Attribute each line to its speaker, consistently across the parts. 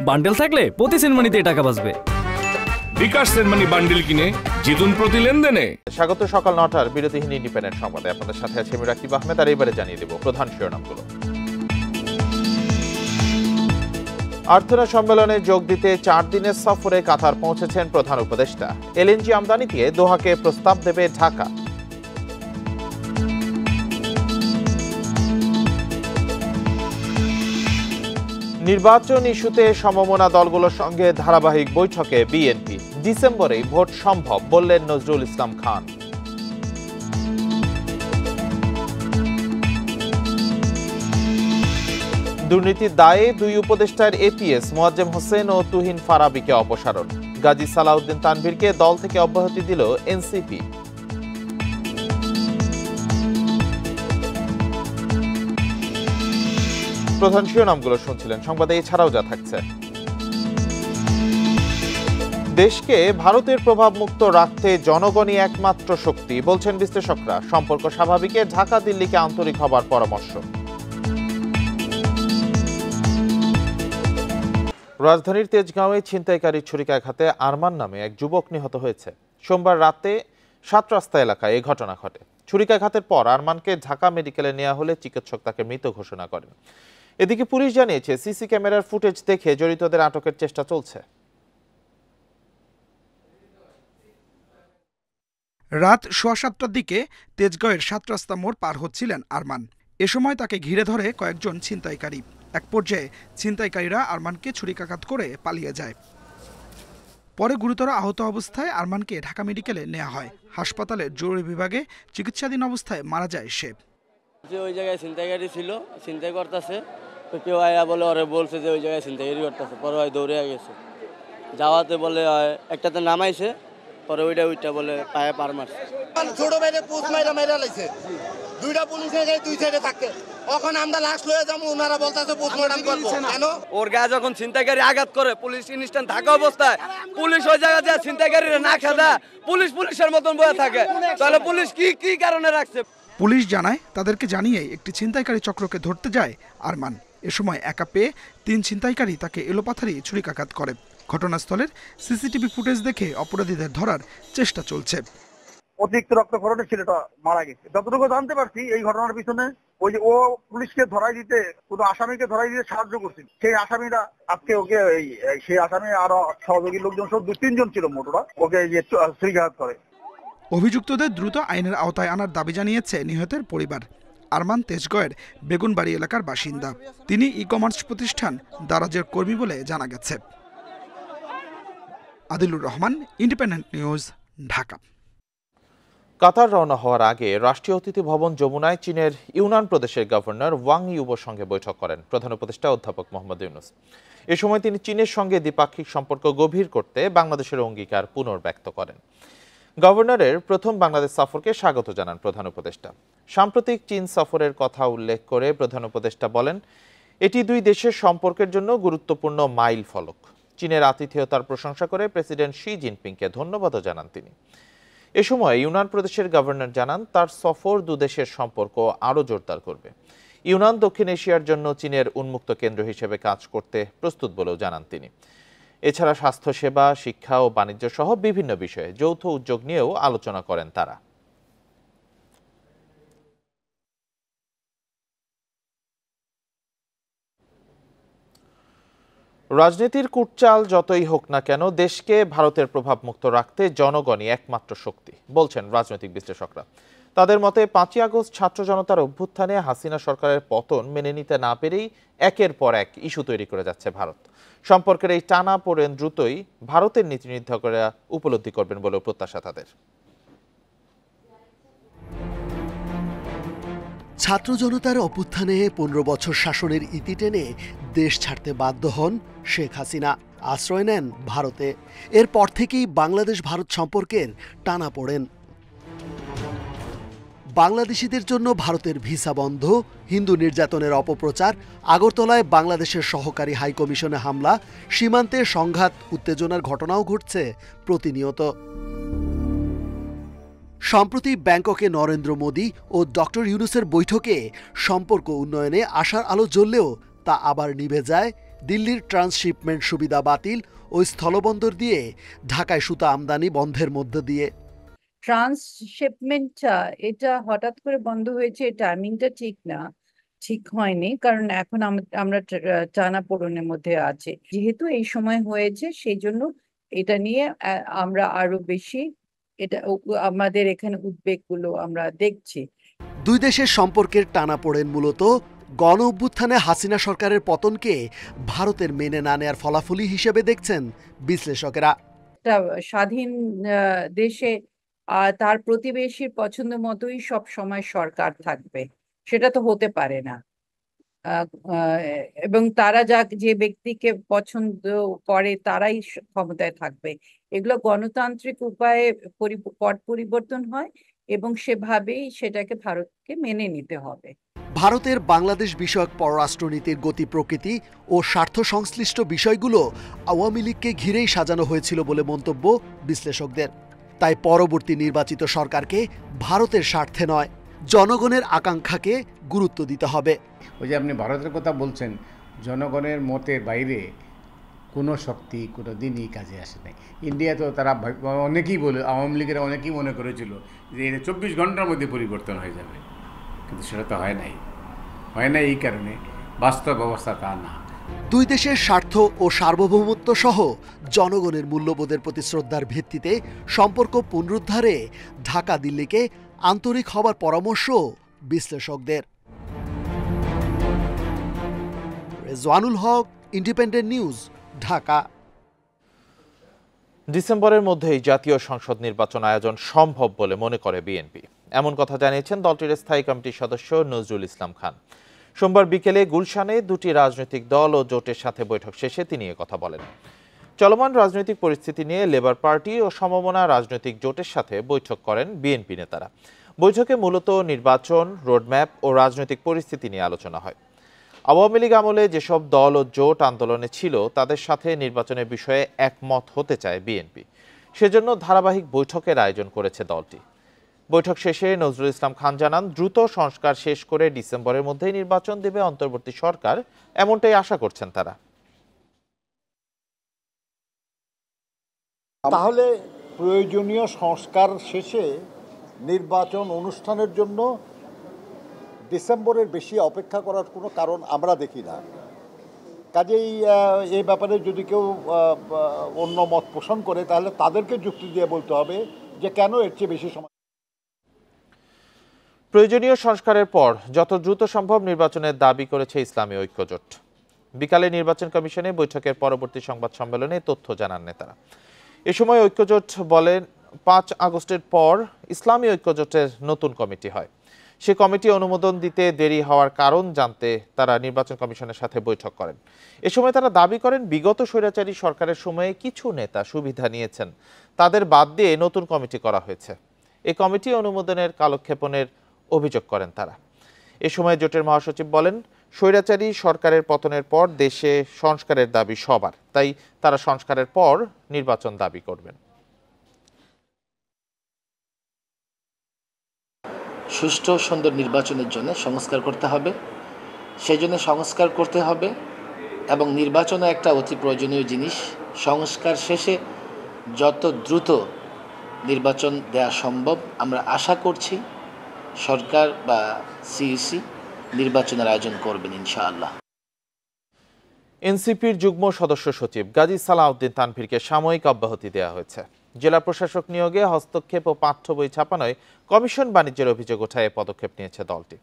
Speaker 1: Bundle থাকলে প্রতি সেনমানিতে টাকা বাঁচবে।
Speaker 2: বিকাশ সেনমানি বান্ডেল কিনে জিতুন প্রতি লেনদেনে।
Speaker 3: স্বাগত সকাল 9টার বিরতিহীন ইন্ডিপেন্ডেন্ট সংবাদে। আপনাদের সাথে আছে আমি রাকিব আহমেদ। আর এবারে জানিয়ে দেব প্রধান শিরোনামগুলো। আর্থনা সম্মেলনে যোগ দিতে 4 দিনের সফরে কাতার পৌঁছেছেন প্রধান উপদেষ্টা। এলএনজি আমদানি দিয়ে দোহাকে প্রস্তাব দেবে ঢাকা। নির্বাচন ইস্যুতে সমমনা দলগুলোর সঙ্গে ধারাবাহিক বৈঠকে বিএনপি। ডিসেম্বরেই ভোট সম্ভব বললেন নজরুল ইসলাম খান। দুর্নীতির দায়ে 2 উপদেষ্টার এপিএস মোয়াজ্জেম হোসেন ও তুহিন ফারাবীকে অপসারণ। গাজী সালাউদ্দিন তানভীরকে দল থেকে অব্যাহতি দিল এনসিপি। প্রধান শিরোনামগুলো শুনছিলেন। সংবাদে এছাড়াও যা থাকছে: দেশকে ভারতের প্রভাব মুক্ত রাখতে জনগণই একমাত্র শক্তি বলছেন বিশ্লেষকরা। সম্পর্ক স্বাভাবিকে ঢাকা দিল্লিকে আন্তরিক হবার পরামর্শ। রাজধানীর তেজগাঁওয়ে ছিনতাইকারীর ছুরিকাঘাতে আরমান নামে এক যুবক নিহত হয়েছে। সোমবার রাতে 7 রাস্তা এলাকায় এই ঘটনা ঘটে। ছুরিকাঘাতের পর আরমানকে ঢাকা মেডিকেলে নেওয়া হলে চিকিৎসক তাকে মৃত ঘোষণা করেন। এদিকে পুলিশ জানিয়েছে সিসি ক্যামেরার ফুটেজ দেখে জড়িতদের আটকের চেষ্টা চলছে।
Speaker 4: রাত 7:15টার দিকে তেজগাঁওয়ের 7 রাস্তা মোড় পার হচ্ছিলেন আরমান। এ সময় তাকে ঘিরে ধরে কয়েকজন ছিনতাইকারী। এক পর্যায়ে ছিনতাইকারীরা আরমানকে ছুরিকাঘাত করে পালিয়ে যায়। পরে গুরুতর আহত অবস্থায় আরমানকে ঢাকা মেডিকেলে নেওয়া হয়। হাসপাতালের জরুরি বিভাগে চিকিৎসাধীন অবস্থায় মারা যায় সে।
Speaker 5: ওই জায়গায় ছিনতাইকারী ছিল, ছিনতাই করতেছে, তো কেউ আয়া বলে ওরে বলছে যে ওই জায়গায় ছিনতাইকারী করতেছে। পরে হয় দৌড়ে গেছে, যাওয়াতে বলে একটাতে নামাইছে, পরে ওইটা বলে পায়ে পার মারছে।
Speaker 6: ছোট ভাইরে পোস্ট মাইরা লাইছে, 2টা পুলিশের গাড়ি 2 সাইডে থাকে। এখন আমরা লাশ লয়ে যাবো, ওনারা বলতাছে পোস্টমর্টম করব। কেন
Speaker 5: ওর গায়ে যখন ছিনতাইকারী আঘাত করে, পুলিশ ইনস্ট্যান্ট থাকা অবস্থায় পুলিশ ওই জায়গায় যায় ছিনতাইকারীরা না খেদা পুলিশের মতন বয়ে থাকে, তাহলে পুলিশ কি কারণে রাখছে?
Speaker 4: পুলিশ জানায় তাদেরকে জানিয়ে একটি ছিনতাইকারী চক্রকে ধরতে যায় আরমান। এ সময় একা পেয়ে 3 ছিনতাইকারী তাকে এলোপাথারি ছুরিকাঘাত করে। ঘটনাস্থলের সিসিটিভি ফুটেজ দেখে অপরাধীদের ধরার চেষ্টা চলছে।
Speaker 7: অতিরিক্ত রক্তক্ষরণে ছেলেটা মারা গেছে। যতটুকু জানতে পারছি এই ঘটনার পিছনে ওই যে ও পুলিশকে ধরাই দিতে, কোনো আসামিকে ধরাই দিতে সাহায্য করছিল। সেই আসামিরা আজকে ওকে সেই আসামি আরো সহযোগী লোকজন সব 2-3 জন ছিল মোটরা, ওকে ছুরিকাঘাত করে।
Speaker 4: অভিযুক্তদের দ্রুত আইনের আওতায় আনার দাবি জানিয়েছে নিহতের পরিবার। আরমান তেজগাঁওয়ের বেগুনবাড়ি এলাকার বাসিন্দা। তিনি ই-কমার্স প্রতিষ্ঠান দারাজের কর্মী বলে জানা গেছে। Adilur Rahman, Independent News, Dhaka.
Speaker 3: Qatar রওনা হওয়ার আগে রাষ্ট্রীয় অতিথি ভবন যমুনায় চীনের ইউনান প্রদেশের গভর্নর ওয়াং ইউবোর সঙ্গে বৈঠক করেন প্রধান উপদেষ্টা অধ্যাপক মোহাম্মদ ইউনুস। এ সময় তিনি চীনের সঙ্গে দ্বিপাক্ষিক সম্পর্ক গভীর করতে বাংলাদেশের অঙ্গীকার পুনর্ব্যক্ত করেন। গভর্নরের প্রথম বাংলাদেশ সফরকে স্বাগত জানান প্রধান উপদেষ্টা। সাম্প্রতিক চীন সফরের কথা উল্লেখ করে প্রধান উপদেষ্টা বলেন, এটি 2 দেশের সম্পর্কের জন্য গুরুত্বপূর্ণ মাইল ফলক। চীনের আতিথেয়তার প্রশংসা করে প্রেসিডেন্ট শি জিনপিংকে ধন্যবাদও জানান তিনি। এ সময় ইউনান প্রদেশের গভর্নর জানান, তার সফর 2 দেশের সম্পর্ক আরও জোরদার করবে। ইউনান দক্ষিণ এশিয়ার জন্য চীনের উন্মুক্ত কেন্দ্র হিসেবে কাজ করতে প্রস্তুত বলেও জানান তিনি। এছাড়া স্বাস্থ্যসেবা, শিক্ষা ও বাণিজ্য সহ বিভিন্ন বিষয়ে যৌথ উদ্যোগ নিয়েও আলোচনা করেন তারা। রাজনীতির কুটচাল যতই হোক না কেন, দেশকে ভারতের প্রভাব মুক্ত রাখতে জনগণই একমাত্র শক্তি বলছেন রাজনৈতিক বিশ্লেষকরা। তাদের মতে 5ই আগস্ট ছাত্র জনতার অভ্যুত্থানে হাসিনা সরকারের পতন মেনে নিতে না পেরেই একের পর এক ইস্যু তৈরি করে যাচ্ছে ভারত। সম্পর্কের এই টানা পড়েন দ্রুতই ভারতের নীতি নির্ধারকরা উপলব্ধি করবেন বলে প্রত্যাশা তাদের।
Speaker 8: ছাত্র জনতার অভ্যুত্থানে 15 বছর শাসনের ইতি টেনে দেশ ছাড়তে বাধ্য হন শেখ হাসিনা। আশ্রয় নেন ভারতে। এরপর থেকেই বাংলাদেশ ভারত সম্পর্কের টানা পড়েন। বাংলাদেশিদের জন্য ভারতের ভিসা বন্ধ, হিন্দু নির্যাতনের অপপ্রচার, আগরতলায় বাংলাদেশের সহকারী হাইকমিশনে হামলা, সীমান্তে সংঘাত উত্তেজনার ঘটনাও ঘটছে প্রতিনিয়ত। সম্প্রতি ব্যাংককে নরেন্দ্র মোদি ও ডক্টর ইউনূসের বৈঠকে সম্পর্ক উন্নয়নে আশার আলো জ্বললেও তা আবার নিভে যায় দিল্লির ট্রান্সশিপমেন্ট সুবিধা বাতিল ও স্থলবন্দর দিয়ে ঢাকায় সুতা আমদানি বন্ধের মধ্য দিয়ে।
Speaker 9: ট্রান্সশিপমেন্টটা এটা হঠাৎ করে বন্ধ হয়েছে, টাইমিংটা ঠিক হয়নি, কারণ এখন আমরা টানাপোড়েনের মধ্যে আছি। যেহেতু এই সময় হয়েছে সেই জন্য এটা নিয়ে আমরা আরো বেশি আমাদের এখানে উদ্বেগগুলো আমরা দেখছি।
Speaker 8: দুই দেশের সম্পর্কের টানাপোড়েন মূলত গণ অভ্যুত্থানে হাসিনা সরকারের পতনকে ভারতের মেনে না নেয়ার ফলাফলই হিসেবে দেখছেন বিশ্লেষকেরা।
Speaker 9: একটা স্বাধীন দেশে তার প্রতিবেশীর পছন্দ মতোই সব সময় সরকার থাকবে, সেটা তো হতে পারে না। এবং তারা যে ব্যক্তিকে পছন্দ করে তারাই ক্ষমতায় থাকবে। এগুলো গণতান্ত্রিক উপায়ে পট পরিবর্তন হয় এবং সেভাবেই সেটাকে ভারতকে মেনে নিতে হবে।
Speaker 8: ভারতের বাংলাদেশ বিষয়ক পররাষ্ট্রনীতির গতি প্রকৃতি ও স্বার্থ সংশ্লিষ্ট বিষয়গুলো আওয়ামী লীগকে ঘিরেই সাজানো হয়েছিল বলে মন্তব্য বিশ্লেষকদের। তাই পরবর্তী নির্বাচিত সরকারকে ভারতের স্বার্থে নয়, জনগণের আকাঙ্ক্ষাকে গুরুত্ব দিতে হবে।
Speaker 10: ওই যে আপনি ভারতের কথা বলছেন, জনগণের মতের বাইরে কোনো শক্তি কোনো দিনই কাজে আসে নাই। ইন্ডিয়া তো তারা অনেকেই বলে, আওয়ামী লীগের অনেকেই মনে করেছিল যে এটা 24 ঘন্টার মধ্যে পরিবর্তন হয়ে যাবে, কিন্তু সেটা তো হয় নাই এই কারণে বাস্তব অবস্থা তা না।
Speaker 8: দুই দেশের স্বার্থ ও সার্বভৌমত্ব সহ জনগণের মূল্যবোধের প্রতি শ্রদ্ধার ভিত্তিতে সম্পর্ক পুনরুদ্ধারে ঢাকা দিল্লিকে আন্তরিক হবার পরামর্শ বিশ্লেষকদের। রেজওয়ানুল হক, ইন্ডিপেন্ডেন্ট নিউজ, ঢাকা।
Speaker 3: ডিসেম্বরের মধ্যেই জাতীয় সংসদ নির্বাচন আয়োজন সম্ভব বলে মনে করে বিএনপি, এমন কথা জানিয়েছেন দলটির স্থায়ী কমিটির সদস্য নজরুল ইসলাম খান। সোমবার বিকেলে গুলশানে দুটি রাজনৈতিক দল ও জোটের সাথে বৈঠক শেষে তিনি কথা বলেন। চলমান রাজনৈতিক পরিস্থিতি নিয়ে লেবার পার্টি ও সমমনা রাজনৈতিক জোটের সাথে বৈঠক করেন বিএনপি নেতারা। বৈঠকে মূলত নির্বাচন, রোডম্যাপ ও রাজনৈতিক পরিস্থিতি নিয়ে আলোচনা হয়। আওয়ামী লীগ আমলে যেসব দল ও জোট আন্দোলনে ছিল তাদের সাথে নির্বাচনের বিষয়ে একমত হতে চায় বিএনপি, সেজন্য ধারাবাহিক বৈঠকের আয়োজন করেছে দলটি। বৈঠক শেষে নজরুল ইসলাম খান জানান, দ্রুত সংস্কার শেষ করে ডিসেম্বরের মধ্যেই নির্বাচন দেবে অন্তর্বর্তী সরকার, এমনটাই আশা করছেন তারা।
Speaker 11: তাহলে প্রয়োজনীয় সংস্কার শেষে নির্বাচন অনুষ্ঠানের জন্য ডিসেম্বরের বেশি অপেক্ষা করার কোনো কারণ আমরা দেখি না। কাজেই এই ব্যাপারে যদি কেউ অন্য মত পোষণ করে তাহলে তাদেরকে যুক্তি দিয়ে বলতে হবে যে কেন এর চেয়ে বেশি সময়।
Speaker 3: প্রয়োজনীয় সংস্কারের পর যত দ্রুত সম্ভব নির্বাচনের দাবি করেছে ইসলামী ঐক্যজোট। বিকালে নির্বাচন কমিশনে বৈঠকের পরবর্তী সংবাদ সম্মেলনে তথ্য জানান নেতারা। এ সময় ঐক্যজোট বলেন, 5 আগস্টের পর ইসলামী ঐক্যজোটের নতুন কমিটি হয়। সে কমিটি অনুমোদন দিতে দেরি হওয়ার কারণ জানতে তারা নির্বাচন কমিশনের সাথে বৈঠক করেন। এ সময় তারা দাবি করেন, বিগত স্বৈরাচারী সরকারের সময়ে কিছু নেতা সুবিধা নিয়েছেন, তাদের বাদ দিয়ে নতুন কমিটি করা হয়েছে। এই কমিটি অনুমোদনের কালক্ষেপণের অভিযোগ করেন তারা। এ সময় জোটের মহাসচিব বলেন, স্বৈরাচারী সরকারের পতনের পর দেশে সংস্কারের দাবি সবার, তাই তারা সংস্কারের পর নির্বাচন দাবি করবেন।
Speaker 12: সুষ্ঠু সুন্দর নির্বাচনের জন্য সংস্কার করতে হবে, সেই জন্য সংস্কার করতে হবে এবং নির্বাচনও একটা অতি প্রয়োজনীয় জিনিস। সংস্কার শেষে যত দ্রুত নির্বাচন দেওয়া সম্ভব আমরা আশা করছি সরকার বা সিইসি নির্বাচনের আয়োজন করবেন ইনশাআল্লাহ।
Speaker 3: এনসিপির যুগ্ম সদস্য সচিব গাজী সালাউদ্দিন তানভীরকে সাময়িক অব্যাহতি দেওয়া হয়েছে। জেলা প্রশাসক নিয়োগে হস্তক্ষেপ ও পাঠ্য বই ছাপানোয় কমিশন বাণিজ্যের অভিযোগ ওঠায় পদক্ষেপ নিয়েছে দলটি।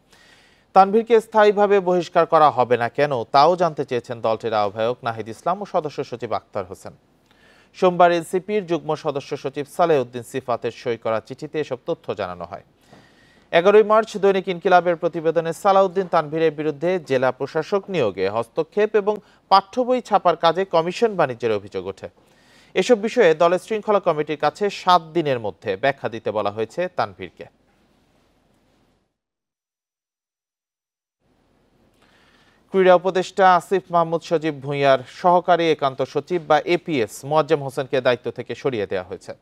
Speaker 3: তানভীরকে স্থায়ীভাবে বহিষ্কার করা হবে না কেন তাও জানতে চেয়েছেন দলটির আহ্বায়ক নাহিদ ইসলাম ও সদস্য সচিব আক্তার হোসেন। সোমবার এনসিপির যুগ্ম সদস্য সচিব সালেউদ্দিন সিফাতের সই করা চিঠিতে এসব তথ্য জানানো হয়। 11 মার্চ দৈনিক ইনকিলাবের প্রতিবেদনে সালাউদ্দিন তানভীরের বিরুদ্ধে জেলা প্রশাসক নিয়োগে হস্তক্ষেপ এবং পাঠ্য বই ছাপার কাজে কমিশন বাণিজ্যের অভিযোগ ওঠে। এসব বিষয়ে দলের শৃঙ্খলা কমিটির কাছে 7 দিনের মধ্যে ব্যাখ্যা দিতে বলা হয়েছে তানভীরকে। ক্রীড়া উপদেষ্টা আসিফ মাহমুদ সজীব ভূঁইয়ার সহকারী একান্ত সচিব বা এপিএস মোয়াজ্জেম হোসেনকে দায়িত্ব থেকে সরিয়ে দেওয়া হয়েছে।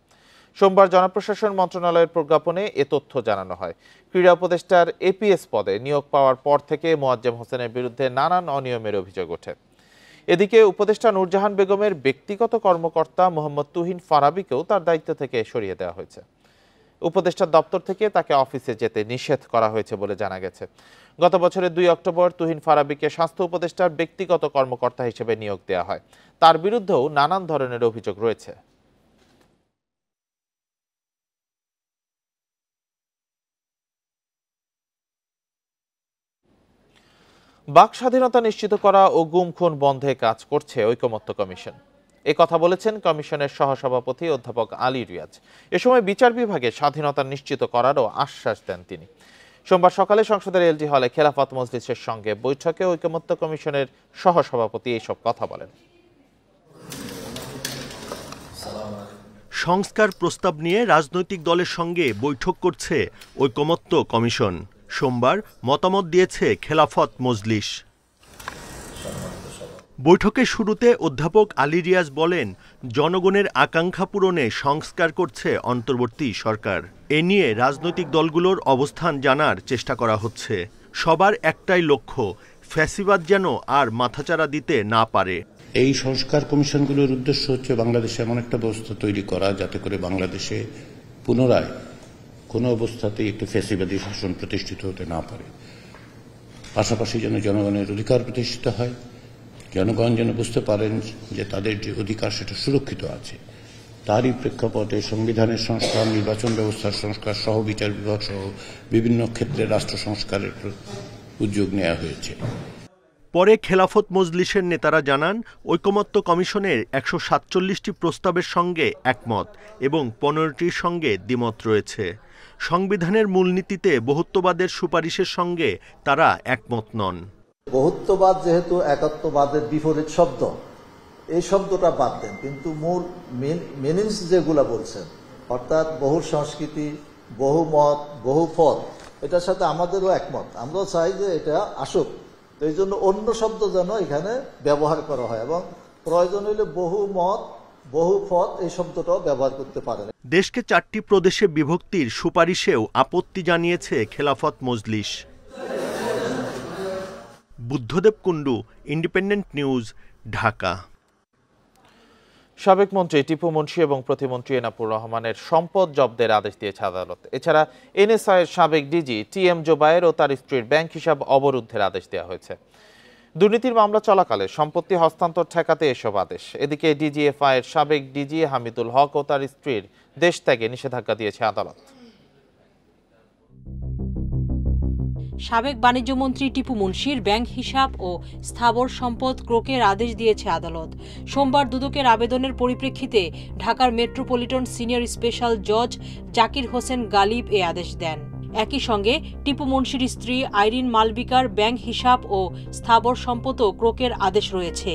Speaker 3: সোমবার জনপ্রশাসন মন্ত্রণালয়ের প্রজ্ঞাপনে এ তথ্য জানানো হয়। ক্রীড়া উপদেষ্টার এপিএস পদে নিয়োগ পাওয়ার পর থেকে মোয়াজ্জেম হোসেনের বিরুদ্ধে নানান অনিয়মের অভিযোগ ওঠে। এদিকে উপদেষ্টা নূরজাহান বেগমের ব্যক্তিগত কর্মকর্তা মোহাম্মদ তুহিন ফারাবীকেও তার দায়িত্ব থেকে সরিয়ে দেওয়া হয়েছে। উপদেষ্টার দপ্তর থেকে তাকে অফিসে যেতে নিষেধ করা হয়েছে বলে জানা গেছে। গত বছরের 2 অক্টোবর তুহিন ফারাবীকে স্বাস্থ্য উপদেষ্টার ব্যক্তিগত কর্মকর্তা হিসেবে নিয়োগ দেওয়া হয়। তার বিরুদ্ধেও নানান ধরনের অভিযোগ রয়েছে। বাক স্বাধীনতা নিশ্চিত করা ও গুম খুন বন্ধে কাজ করছে ঐকমত্য কমিশন। এ কথা বলেছেন কমিশনের সহসভাপতি অধ্যাপক আলী রিয়াজ। এ সময় বিচার বিভাগে স্বাধীনতা নিশ্চিত করারও আশ্বাস দেন তিনি। সোমবার সকালে সংসদের এলজি হলে খেলাফত মজলিসের সঙ্গে বৈঠকে ঐকমত্য কমিশনের সহসভাপতি এইসব কথা বলেন।
Speaker 13: সংস্কার প্রস্তাব নিয়ে রাজনৈতিক দলের সঙ্গে বৈঠক করছে ঐকমত্য কমিশন। সোমবার মতামত দিয়েছে খেলাফত মজলিস। বৈঠকের শুরুতে অধ্যাপক আলী রিয়াজ বলেন, জনগণের আকাঙ্ক্ষা পূরণে সংস্কার করছে অন্তর্বর্তী সরকার। এ নিয়ে রাজনৈতিক দলগুলোর অবস্থান জানার চেষ্টা করা হচ্ছে। সবার একটাই লক্ষ্য, ফ্যাসিবাদ যেন আর মাথাচাড়া দিতে না পারে।
Speaker 14: এই সংস্কার কমিশনগুলোর উদ্দেশ্য হচ্ছে বাংলাদেশে এমন একটা ব্যবস্থা তৈরি করা যাতে করে বাংলাদেশে পুনরায় কোনো অবস্থাতেই একটি ফ্যাসিবাদী শাসন প্রতিষ্ঠিত হতে না পারে। পাশাপাশি যেন জনগণের অধিকার প্রতিষ্ঠিত হয়, জনগণ যেন বুঝতে পারেন যে তাদের যে অধিকার সেটা সুরক্ষিত আছে। তারই প্রেক্ষাপটে সংবিধানের সংস্কার, নির্বাচন ব্যবস্থার সংস্কার সহ বিচার বিভাগ সহ বিভিন্ন ক্ষেত্রে রাষ্ট্র সংস্কারের উদ্যোগ নেওয়া হয়েছে।
Speaker 13: পরে খেলাফত মজলিসের নেতারা জানান, ঐকমত্য কমিশনের 147টি প্রস্তাবের সঙ্গে একমত এবং 15টির সঙ্গে দ্বিমত রয়েছে। সংবিধানের মূলনীতিতে বহুত্ববাদের সুপারিশের সঙ্গে তারা একমত নন।
Speaker 15: বহুত্ববাদ যেহেতু একাত্মবাদের বিপরীত শব্দ, এই শব্দটা বাদ দেন, কিন্তু মূল মিনিংস যেগুলা বলছেন, অর্থাৎ বহু সংস্কৃতি, বহু মত, বহু পথ, এটার সাথে আমাদেরও একমত। আমরাও চাই যে এটা আসুক। তো এই জন্য অন্য শব্দ যেন এখানে ব্যবহার করা হয় এবং প্রয়োজন হলে বহু মত, বহু পথ এই শব্দটাও ব্যবহার করতে পারেন।
Speaker 13: দেশকে 4টি প্রদেশে বিভক্তির সুপারিশেও আপত্তি জানিয়েছে খেলাফত মজলিস। Buddhadev Kundu, Independent News, Dhaka.
Speaker 3: সাবেক মন্ত্রী টিপু মুন্সি এবং প্রতিমন্ত্রী এনাপুর রহমানের সম্পদ জব্দের আদেশ দিয়েছে আদালত। এছাড়া এনএসআইয়ের সাবেক ডিজি টিএম জোবায়ের ও তার স্ত্রীর ব্যাংক হিসাব অবরুদ্ধের আদেশ দেওয়া হয়েছে। দুর্নীতির মামলা চলাকালে সম্পত্তি হস্তান্তর ঠেকাতে এসব আদেশ। এদিকে ডিজিএফআইয়ের সাবেক ডিজি হামিদুল হক ও তার স্ত্রীর দেশ ত্যাগে নিষেধাজ্ঞা দিয়েছে আদালত।
Speaker 16: সাবেক বাণিজ্যমন্ত্রী টিপু মুন্সির ব্যাংক হিসাব ও স্থাবর সম্পদ ক্রোকের আদেশ দিয়েছে আদালত। সোমবার দুদকের আবেদনের পরিপ্রেক্ষিতে ঢাকার মেট্রোপলিটন সিনিয়র স্পেশাল জজ জাকির হোসেন গালিব এ আদেশ দেন। একই সঙ্গে টিপু মুন্সির স্ত্রী আইরিন মালবিকার ব্যাংক হিসাব ও স্থাবর সম্পদও ক্রোকের আদেশ রয়েছে।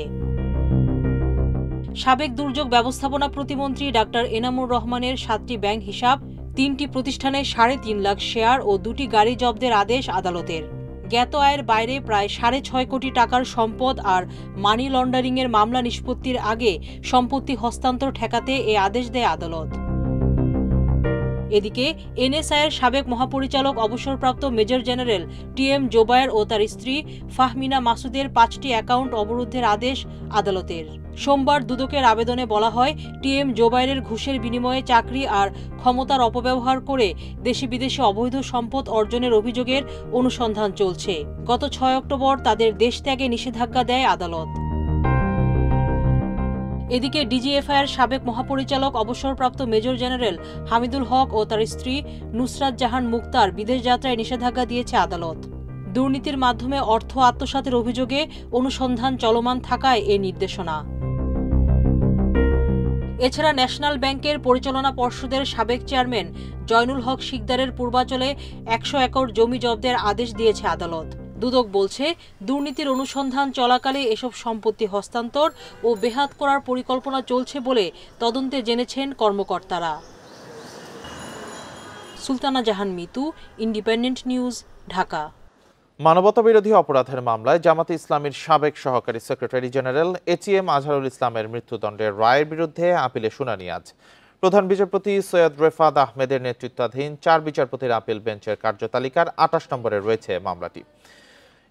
Speaker 16: সাবেক দুর্যোগ ব্যবস্থাপনা প্রতিমন্ত্রী ডাক্তার এনামুর রহমানের 7টি ব্যাংক হিসাব, 3টি প্রতিষ্ঠানে 3.5 লাখ শেয়ার ও 2টি গাড়ি জব্দের আদেশ আদালতের। জ্ঞাত আয়ের বাইরে প্রায় 6.5 কোটি টাকার সম্পদ আর মানি লন্ডারিংয়ের মামলা নিষ্পত্তির আগে সম্পত্তি হস্তান্তর ঠেকাতে এ আদেশ দেয় আদালত। এদিকে এনএসআইয়ের সাবেক মহাপরিচালক অবসরপ্রাপ্ত মেজর জেনারেল টিএম জোবায়ের ও তার স্ত্রী ফাহমিনা মাসুদের 5টি অ্যাকাউন্ট অবরুদ্ধের আদেশ আদালতের। সোমবার দুদকের আবেদনে বলা হয়, টিএম জোবায়েরের ঘুষের বিনিময়ে চাকরি আর ক্ষমতার অপব্যবহার করে দেশে বিদেশে অবৈধ সম্পদ অর্জনের অভিযোগের অনুসন্ধান চলছে। গত 6 অক্টোবর তাদের দেশ ত্যাগে নিষেধাজ্ঞা দেয় আদালত। এদিকে ডিজিএফআইয়ের সাবেক মহাপরিচালক অবসরপ্রাপ্ত মেজর জেনারেল হামিদুল হক ও তার স্ত্রী নুসরাত জাহান মুক্তার বিদেশ যাত্রায় নিষেধাজ্ঞা দিয়েছে আদালত। দুর্নীতির মাধ্যমে অর্থ আত্মসাতের অভিযোগে অনুসন্ধান চলমান থাকায় এ নির্দেশনা। এছাড়া ন্যাশনাল ব্যাংকের পরিচালনা পর্ষদের সাবেক চেয়ারম্যান জয়নুল হক শিকদারের পূর্বাচলে 100 একর জমি জব্দের আদেশ দিয়েছে আদালত। দুদক বলছে, দুর্নীতির অনুসন্ধান চলাকালে এসব সম্পত্তি হস্তান্তর ও বেহাত করার পরিকল্পনা চলছে বলে তদন্তে জেনেছেন কর্মকর্তারা। সুলতানা জাহান মিতু, ইন্ডিপেন্ডেন্ট নিউজ, ঢাকা।
Speaker 3: মানবতাবিরোধী অপরাধের মামলায় জামাতে ইসলামীর সাবেক সহকারী সেক্রেটারি জেনারেল এটিএম আজহারুল ইসলামের মৃত্যুদণ্ডের রায়ের বিরুদ্ধে আপিলে শুনানি আজ। প্রধান বিচারপতি সৈয়দ রেফাত আহমেদের নেতৃত্বাধীন 4 বিচারপতির আপিল বেঞ্চের কার্যতালিকার 28 নম্বরে রয়েছে মামলাটি।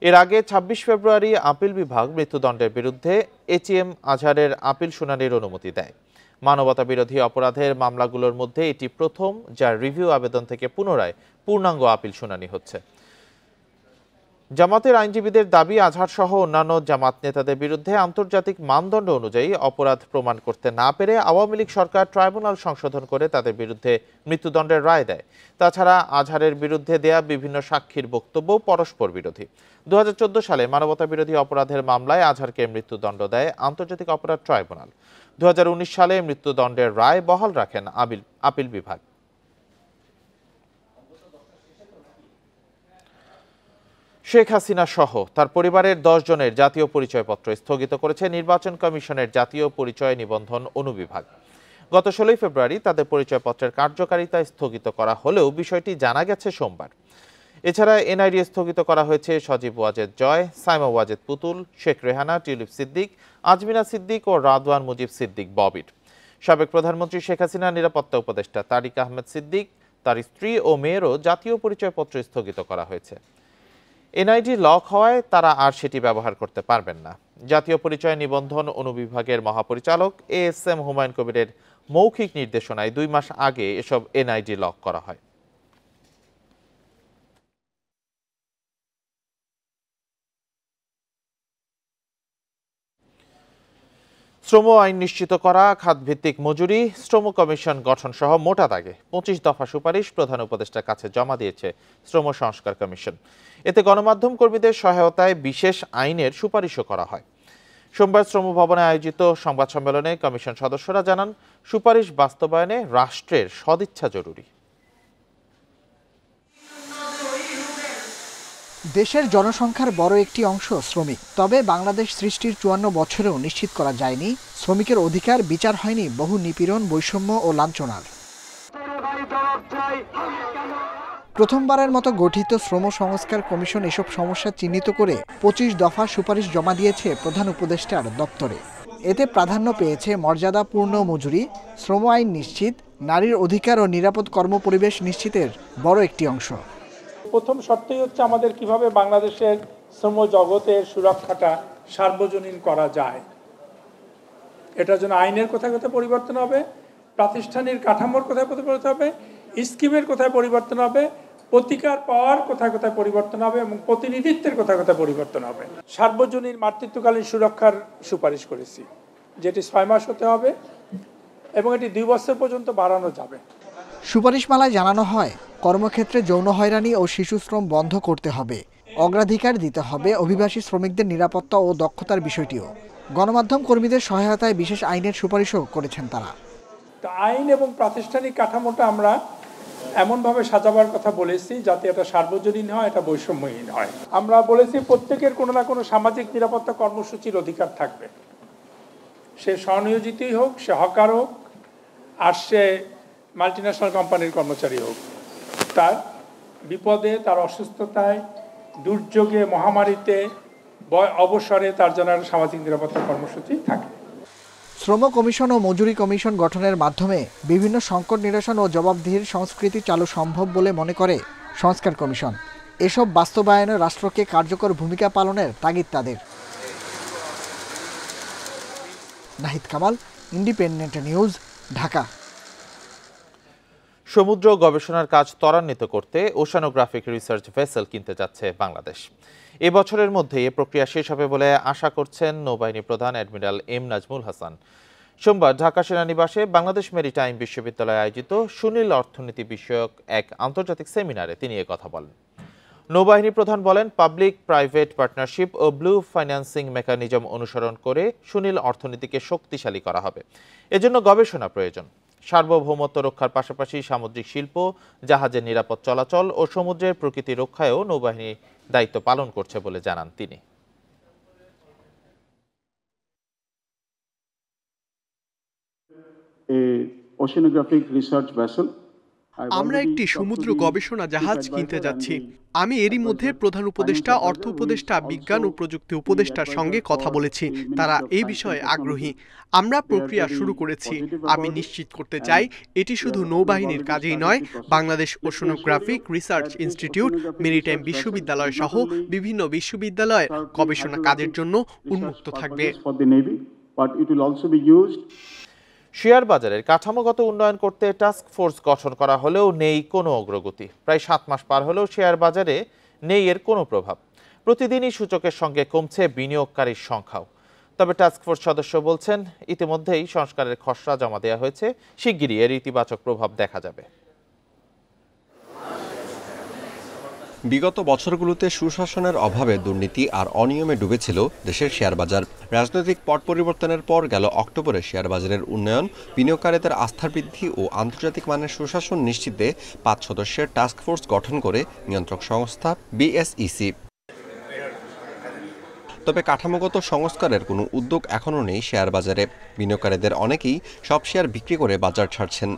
Speaker 3: এর আগে ২৬ ফেব্রুয়ারি আপিল বিভাগ মৃত্যুদণ্ডের বিরুদ্ধে ATM আজহারের আপিল শুনানির অনুমতি দেয়। মানবতা বিরোধী অপরাধের মামলাগুলোর মধ্যে এটি প্রথম যার রিভিউ আবেদন থেকে পুনরায় পূর্ণাঙ্গ আপিল শুনানি হচ্ছে। জামাতের আইনজীবীদের দাবি, আজহার সহ অন্যান্য জামাত নেতাদের বিরুদ্ধে আন্তর্জাতিক মানদণ্ড অনুযায়ী অপরাধ প্রমাণ করতে না পেরে আওয়ামী লীগ সরকার ট্রাইব্যুনাল সংশোধন করে তাদের বিরুদ্ধে মৃত্যুদণ্ডের রায় দেয়। তাছাড়া আজহারের বিরুদ্ধে দেয়া বিভিন্ন সাক্ষীর বক্তব্য পরস্পর বিরোধী। 2014 সালে মানবতা বিরোধী অপরাধের মামলায় আজহারকে মৃত্যুদণ্ড দেয় আন্তর্জাতিক অপরাধ ট্রাইব্যুনাল। 2019 সালে মৃত্যুদণ্ডের রায় বহাল রাখেন আপিল বিভাগ। শেখ হাসিনা সহ তার পরিবারের 10 জনের জাতীয় পরিচয়পত্র স্থগিত করেছে নির্বাচন কমিশনের জাতীয় পরিচয় নিবন্ধন অনুবিভাগ। গত 16 ফেব্রুয়ারি তাদের পরিচয়পত্রের কার্যকারিতা স্থগিত করা হলেও বিষয়টি জানা গেছে সোমবার। এছাড়া এনআইডি স্থগিত করা হয়েছে সজীব ওয়াজেদ জয়, সাইমা ওয়াজেদ পুতুল, শেখ রেহানা, টিউলিপ সিদ্দিক, আজমিনা সিদ্দিক ও রাদওয়ান মুজিব সিদ্দিক ববির। সাবেক প্রধানমন্ত্রী শেখ হাসিনার নিরাপত্তা উপদেষ্টা তারিক আহমেদ সিদ্দিক, তার স্ত্রী ও মেয়েরও জাতীয় পরিচয়পত্র স্থগিত করা হয়েছে। এনআইডি লক হওয়ায় তারা আর সেটি ব্যবহার করতে পারবেন না। জাতীয় পরিচয় নিবন্ধন অনুবিভাগের মহাপরিচালক ASM হুমায়ুন কবিরের মৌখিক নির্দেশনায় 2 মাস আগে এসব এনআইডি লক করা হয়। শ্রম আইন নিশ্চিত করা, খাতভিত্তিক মজুরি, শ্রম কমিশন গঠন সহ মোটা দাগে 25 দফা সুপারিশ প্রধান উপদেষ্টার কাছে জমা দিয়েছে শ্রম সংস্কার কমিশন। এতে গণমাধ্যম কর্মীদের সহায়তায় বিশেষ আইনের সুপারিশও করা হয়। সোমবার শ্রম ভবনে আয়োজিত সংবাদ সম্মেলনে কমিশন সদস্যরা জানান, সুপারিশ বাস্তবায়নে রাষ্ট্রের সদিচ্ছা জরুরি।
Speaker 17: দেশের জনসংখ্যার বড় একটি অংশ শ্রমিক। তবে বাংলাদেশ সৃষ্টির 54 বছরেও নিশ্চিত করা যায়নি শ্রমিকের অধিকার, বিচার হয়নি বহু নিপীড়ন, বৈষম্য ও লাঞ্ছনার। প্রথমবারের মতো গঠিত শ্রম সংস্কার কমিশন এসব সমস্যা চিহ্নিত করে 25 দফা সুপারিশ জমা দিয়েছে প্রধান উপদেষ্টার দপ্তরে। এতে প্রাধান্য পেয়েছে মর্যাদাপূর্ণ মজুরি, শ্রম আইন নিশ্চিত, নারীর অধিকার ও নিরাপদ কর্মপরিবেশ নিশ্চিতের বড় একটি অংশ।
Speaker 18: প্রথম শর্তই হচ্ছে আমাদের কিভাবে বাংলাদেশের শ্রম জগতের সুরক্ষাটা সার্বজনীন করা যায়। এটার জন্য আইনের কোথায় কোথায় পরিবর্তন হবে, প্রাতিষ্ঠানিক কাঠামোর কোথায় পরিবর্তন হবে, স্কিমের কোথায় পরিবর্তন হবে, প্রতিকার পাওয়ার কোথায় কোথায় পরিবর্তন হবে এবং প্রতিনিধিত্বের কোথায় কোথায় পরিবর্তন হবে। সার্বজনীন মাতৃত্বকালীন সুরক্ষার সুপারিশ করেছি, যেটি 6 মাস হতে হবে এবং এটি 2 বছর পর্যন্ত বাড়ানো যাবে।
Speaker 17: সুপারিশমালায় জানানো হয়, কর্মক্ষেত্রে যৌন হয়রানি ও শিশু শ্রম বন্ধ করতে হবে। অগ্রাধিকার দিতে হবে অভিবাসী শ্রমিকদের নিরাপত্তা ও দক্ষতার বিষয়টিও। গণমাধ্যম কর্মীদের সহায়তায় বিশেষ আইনের সুপারিশও করেছেন তারা।
Speaker 18: আইন এবং প্রাতিষ্ঠানিক কাঠামোটা আমরা এমনভাবে সাজাবার কথা বলেছি যাতে এটা সার্বজনীন হয়, এটা বৈষম্যহীন হয়। আমরা বলেছি প্রত্যেকের কোনো না কোনো সামাজিক নিরাপত্তা কর্মসূচির অধিকার থাকবে, সে স্বনিয়োজিতই হোক, সে হকার হোক, আর সে মাল্টিন্যাশনাল কোম্পানির কর্মচারী হোক। তার বিপদে, তার অসুস্থতায়, দুর্যোগে, মহামারীতে, অবসরে তার জন্য সামাজিক নিরাপত্তা কর্মসূচি থাকে।
Speaker 17: শ্রম কমিশন ও মজুরি কমিশন গঠনের মাধ্যমে বিভিন্ন সংকট নিরসন ও জবাবদিহির সংস্কৃতি চালু সম্ভব বলে মনে করে সংস্কার কমিশন। এসব বাস্তবায়নে রাষ্ট্রকে কার্যকর ভূমিকা পালনের তাগিদ তাদের। Nahid Kamal, independent News, Dhaka.
Speaker 3: সমুদ্র গবেষণার কাজ ত্বরান্বিত করতে ওশানোগ্রাফিক রিসার্চ ভেসেল কিনতে যাচ্ছে বাংলাদেশ। এ বছরের মধ্যে এ প্রক্রিয়া শেষ হবে বলে আশা করছেন নৌবাহিনী প্রধান অ্যাডমিরাল এম নাজমুল হাসান। সোমবার ঢাকা সেনানিবাসে বাংলাদেশ মেরিটাইম বিশ্ববিদ্যালয়ে আয়োজিত সুনীল অর্থনীতি বিষয়ক এক আন্তর্জাতিক সেমিনারে তিনি কথা বলেন। নৌবাহিনী প্রধান বলেন, পাবলিক প্রাইভেট পার্টনারশিপ ও ব্লু ফাইন্যান্সিং মেকানিজম অনুসরণ করে সুনীল অর্থনীতিকে শক্তিশালী করা হবে। এজন্য গবেষণা প্রয়োজন। সার্বভৌমত্ব রক্ষার পাশাপাশি সামুদ্রিক শিল্প, জাহাজের নিরাপদ চলাচল ও সমুদ্রের প্রকৃতি রক্ষায়ও নৌবাহিনী দায়িত্ব পালন করছে বলে জানান তিনি।
Speaker 19: আমরা একটি সমুদ্র গবেষণা জাহাজ কিনতে যাচ্ছি। আমি এরই মধ্যে প্রধান উপদেষ্টা, অর্থ উপদেষ্টা, বিজ্ঞান ও প্রযুক্তি উপদেষ্টার সঙ্গে কথা বলেছি। তারা এই বিষয়ে আগ্রহী। আমরা প্রক্রিয়া শুরু করেছি। আমি নিশ্চিত করতে চাই এটি শুধু নৌবাহিনীর কাজেই নয়, Bangladesh oceanographic research institute, maritime বিশ্ববিদ্যালয় সহ বিভিন্ন বিশ্ববিদ্যালয়ের গবেষণা কাজের জন্য উন্মুক্ত থাকবে।
Speaker 3: শেয়ার বাজারের কাঠামোগত উন্নয়ন করতে টাস্ক ফোর্স গঠন করা হলেও নেই কোনো অগ্রগতি। প্রায় 7 মাস পার হলেও শেয়ার বাজারে নেই এর কোনো প্রভাব। প্রতিদিনই সূচকের সঙ্গে কমছে বিনিয়োগকারীর সংখ্যাও। তবে টাস্ক ফোর্স সদস্য বলছেন, ইতিমধ্যেই সংস্কারের খসড়া জমা দেওয়া হয়েছে, শিগগিরই এর ইতিবাচক প্রভাব দেখা যাবে।
Speaker 20: বিগত বছরগুলোতে সুশাসনের অভাবে দুর্নীতি আর অনিয়মে ডুবেছিল দেশের শেয়ার বাজার। রাজনৈতিক পট পরিবর্তনের পর গেল অক্টোবরে শেয়ার বাজারের উন্নয়ন, বিনিয়োগকারীদের আস্থার বৃদ্ধি ও আন্তর্জাতিক মানের সুশাসন নিশ্চিতে 5 সদস্যের টাস্ক ফোর্স গঠন করে নিয়ন্ত্রক সংস্থা বিএসইসি। তবে কাঠামোগত সংস্কারের কোনো উদ্যোগ এখনও নেই শেয়ার বাজারে। বিনিয়োগকারীদের অনেকেই সব শেয়ার বিক্রি করে বাজার ছাড়ছেন।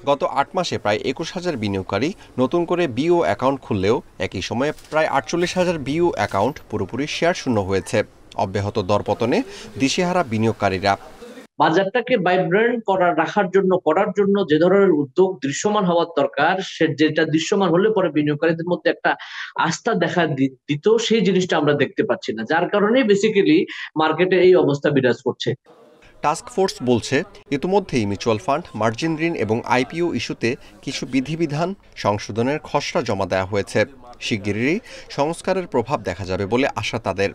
Speaker 20: গত 8 মাসে প্রায় 21,000 বিনিয়োগকারী নতুন করে বিও অ্যাকাউন্ট খুললেও একই সময়ে প্রায় 48,000 বিও অ্যাকাউন্ট পুরোপুরি শেয়ার শূন্য হয়েছে। অব্যাহত দরপতনে দিশেহারা বিনিয়োগকারীরা।
Speaker 21: বাজারটাকে ভাইব্রেন্ট রাখার জন্য যে ধরনের উদ্যোগ দৃশ্যমান হওয়ার দরকার, যেটা দৃশ্যমান হলে পরে বিনিয়োগকারীদের মধ্যে একটা আস্থা দেখা দিত, সেই জিনিসটা আমরা দেখতে পাচ্ছি না, যার কারণে বেসিক্যালি মার্কেটে এই অবস্থা বিরাজ করছে।
Speaker 20: টাস্ক ফোর্স বলছে, ইতিমধ্যেই মিউচুয়াল ফান্ড, মার্জিন ঋণ এবং আইপিও ইস্যুতে কিছু বিধিবিধান সংশোধনের খসড়া জমা দেওয়া হয়েছে। শিগগিরই সংস্কারের প্রভাব দেখা যাবে বলে আশা তাদের।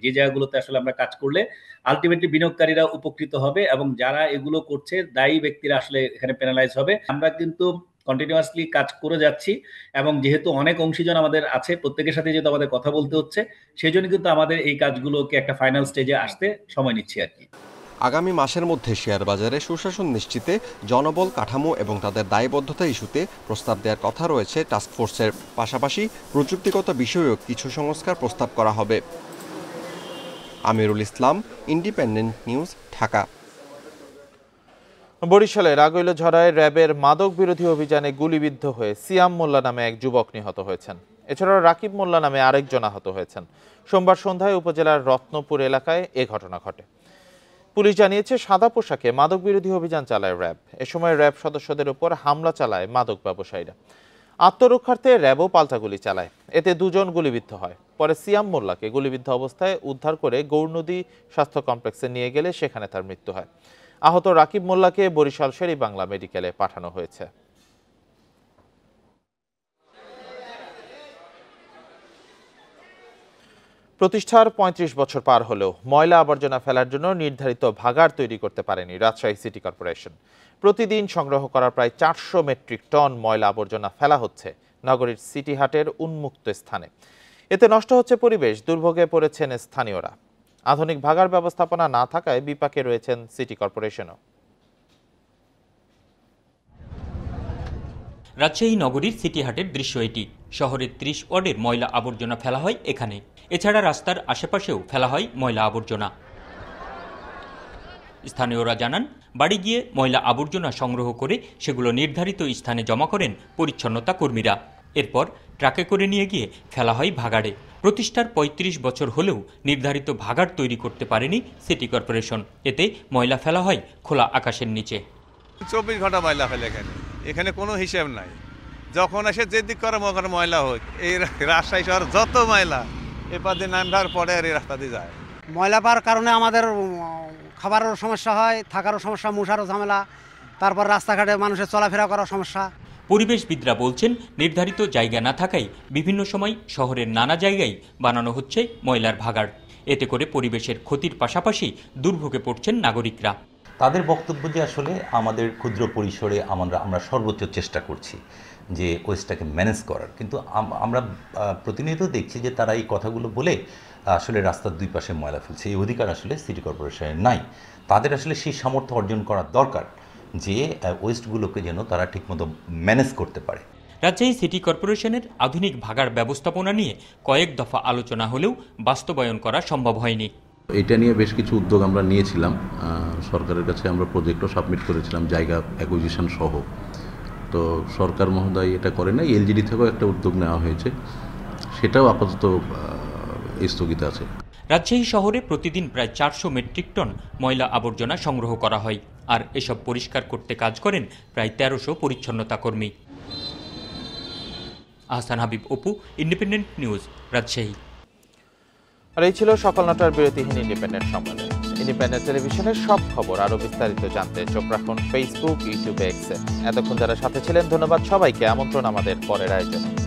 Speaker 22: যে জায়গাগুলোতে আসলে আমরা কাজ করলে আলটিমেটলি বিনিয়োগকারীরা উপকৃত হবে এবং যারা এগুলো করছে দায়ী ব্যক্তিরা আসলে এখানে পেনালাইজ হবে। আমরা কিন্তু কন্টিনিউয়াসলি কাজ করে যাচ্ছি এবং যেহেতু অনেক অংশীজন আমাদের আছে, প্রত্যেকের সাথে যেহেতু আমাদের কথা বলতে হচ্ছে, সেই জন্য কিন্তু আমাদের এই কাজগুলোকে একটা ফাইনাল স্টেজে আসতে সময় নিচ্ছি আর কি।
Speaker 20: আগামী মাসের মধ্যে শেয়ার বাজারে সুশাসন নিশ্চিতে জনবল, কাঠামো এবং তাদের দায়বদ্ধতা ইস্যুতে প্রস্তাব দেওয়ার কথা রয়েছে টাস্ক ফোর্সের। পাশাপাশি প্রযুক্তিগত বিষয়েও কিছু সংস্কার প্রস্তাব করা হবে। Amirul Islam, independent News, Dhaka.
Speaker 3: বরিশালের আগৈলঝড়ায় র্যাবের মাদক বিরোধী অভিযানে গুলিবিদ্ধ হয়ে সিয়াম মোল্লা নামে এক যুবক নিহত হয়েছেন। এছাড়াও রাকিব মোল্লা নামে আরেকজন আহত হয়েছেন। সোমবার সন্ধ্যায় উপজেলার রত্নপুর এলাকায় এ ঘটনা ঘটে। পুলিশ জানিয়েছে, সাদা পোশাকে মাদক বিরোধী অভিযান চালায় র্যাব। এ সময় র্যাব সদস্যদের উপর হামলা চালায় মাদক ব্যবসায়ীরা। আত্মরক্ষার্থে র্যাবও পাল্টা গুলি চালায়। এতে 2 জন গুলিবিদ্ধ হয়। পরে সিয়াম মোল্লাকে গুলিবিদ্ধ অবস্থায় উদ্ধার করে গৌরনদী স্বাস্থ্য কমপ্লেক্সে নিয়ে গেলে সেখানে তার মৃত্যু হয়। আহত রাকিব মোল্লাকে বরিশাল শের-ই-বাংলা মেডিকেলে পাঠানো হয়েছে। প্রতিষ্ঠার 35 বছর পার হলেও ময়লা আবর্জনা ফেলার জন্য নির্ধারিত ভাগাড় তৈরি করতে পারেনি রাজশাহী সিটি কর্পোরেশন। প্রতিদিন সংগ্রহ করা প্রায় 400 মেট্রিক টন ময়লা আবর্জনা ফেলা হচ্ছে নগরীর সিটি হাটের উন্মুক্ত স্থানে। এতে নষ্ট হচ্ছে পরিবেশ, দুর্ভোগে পড়েছেন স্থানীয়রা। আধুনিক ভাগাড় ব্যবস্থাপনা না থাকায় বিপাকে রয়েছেন সিটি কর্পোরেশনও।
Speaker 23: রাজশাহী নগরীর সিটি হাটের দৃশ্য এটি। শহরের 30 ওয়ার্ডের ময়লা আবর্জনা ফেলা হয় এখানে। এছাড়া রাস্তার আশেপাশেও ফেলা হয় ময়লা আবর্জনা। স্থানীয়রা জানান, বাড়ি গিয়ে ময়লা আবর্জনা সংগ্রহ করে সেগুলো নির্ধারিত স্থানে জমা করেন পরিচ্ছন্নতা কর্মীরা। এরপর ট্রাকে করে নিয়ে গিয়ে ফেলা হয় ভাগাড়ে। প্রতিষ্ঠার 35 বছর হলেও নির্ধারিত ভাগাড় তৈরি করতে পারেনি সিটি কর্পোরেশন। এতে ময়লা ফেলা হয় খোলা আকাশের নিচে।
Speaker 24: 24 ঘন্টা ময়লা ফেলে এখানে কোনো হিসেব নাই। যখন এসে যে দিক করে ওখানে ময়লা হোক। এই রাজশাহী শহর যত ময়লা এপার দিয়ে নামবার পরে আর এই রাস্তা দিয়ে যায়।
Speaker 25: ময়লা পাওয়ার কারণে আমাদের খাবারেরও সমস্যা হয়, থাকারও সমস্যা, মশারও ঝামেলা, তারপর রাস্তাঘাটে মানুষের চলাফেরা করার সমস্যা।
Speaker 23: পরিবেশবিদরা বলছেন, নির্ধারিত জায়গা না থাকায় বিভিন্ন সময় শহরের নানা জায়গায় বানানো হচ্ছে ময়লার ভাগাড়। এতে করে পরিবেশের ক্ষতির পাশাপাশি দুর্ভোগে পড়ছেন নাগরিকরা।
Speaker 26: তাদের বক্তব্য যে আসলে আমাদের ক্ষুদ্র পরিসরে আমরা সর্বোচ্চ চেষ্টা করছি যে ওয়েস্টটাকে ম্যানেজ করার, কিন্তু আমরা প্রতিনিয়ত দেখছি যে তারা এই কথাগুলো বলে আসলে রাস্তার 2 পাশে ময়লা ফেলছে। এই অধিকার আসলে সিটি কর্পোরেশনের নাই। তাদের আসলে সেই সামর্থ্য অর্জন করার দরকার যে ওয়েস্টগুলোকে যেন তারা ঠিকমতো ম্যানেজ করতে পারে।
Speaker 23: রাজশাহী সিটি কর্পোরেশনের আধুনিক ভাগাড় ব্যবস্থাপনা নিয়ে কয়েক দফা আলোচনা হলেও বাস্তবায়ন করা সম্ভব হয়নি।
Speaker 27: এটা নিয়ে বেশ কিছু উদ্যোগ আমরা নিয়েছিলাম। সরকারের কাছে আমরা প্রজেক্টও সাবমিট করেছিলাম, জায়গা অ্যাকুইজিশন সহ। তো সরকার মহোদয় এটা করে না। এলজিডি থেকেও একটা উদ্যোগ নেওয়া হয়েছে। সেটাও আপাতত স্থগিত আছে।
Speaker 23: রাজশাহী শহরে প্রতিদিন প্রায় 400 মেট্রিক টন ময়লা আবর্জনা সংগ্রহ করা হয়, আর এসব পরিষ্কার করতে কাজ করেন প্রায় 1300 পরিচ্ছন্নতা কর্মী। Ahsan Habib, Apu, Independent News, Rajshahi.
Speaker 3: আর এই ছিল সকাল 9টার বিরতিহীন ইন্ডিপেন্ডেন্ট সম্মেলন। ইন্ডিপেন্ডেন্ট টেলিভিশনের সব খবর আরো বিস্তারিত জানতে চোখ রাখুন ফেসবুক, ইউটিউবে, এক্সে। এতক্ষণ যারা সাথে ছিলেন ধন্যবাদ সবাইকে। আমন্ত্রণ আমাদের পরের আয়োজনে।